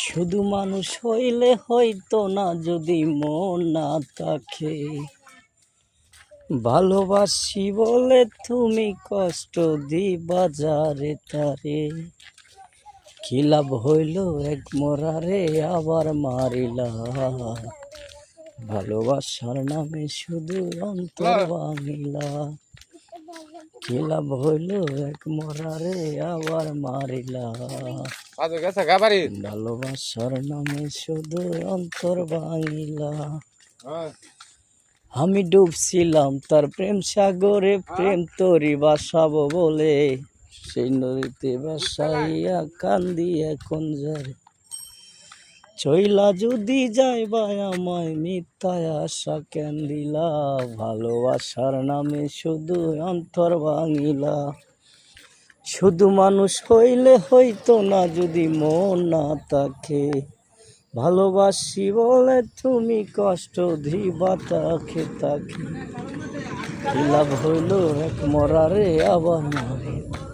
শুধু মানুষ হইলে হইতো না যদি মন না থাকে। ভালোবাসি বলে তুমি কষ্ট দিবা যারে তারে। কি লাভ হইল এক মরারে আবার মারিলা। ভালোবাসার নামে শুধু অন্তর ভাঙিলা। কি লাভ হইল এক মরারে আবার মারিলা। ভালোবাসার নামে শুধু অন্তর ভাঙিলা। আমি ডুবছিলাম তার প্রেম সাগরে, প্রেম তরি বাসাবো বলে। সেই নদীতে বাসাইয়া কান্দি এখন যায়। চইলা যদি যাইবা আমায় মিথ্যায় আশা কেন দিলা। ভালোবাসার নামে শুধু অন্তর ভাঙিলা। শুধু মানুষ হইলে হইতো না যদি মন না থাকে। ভালোবাসি বলে তুমি কষ্ট দিবা তাকে তাকে। কি লাভ হইল এক মরারে আবার মারে।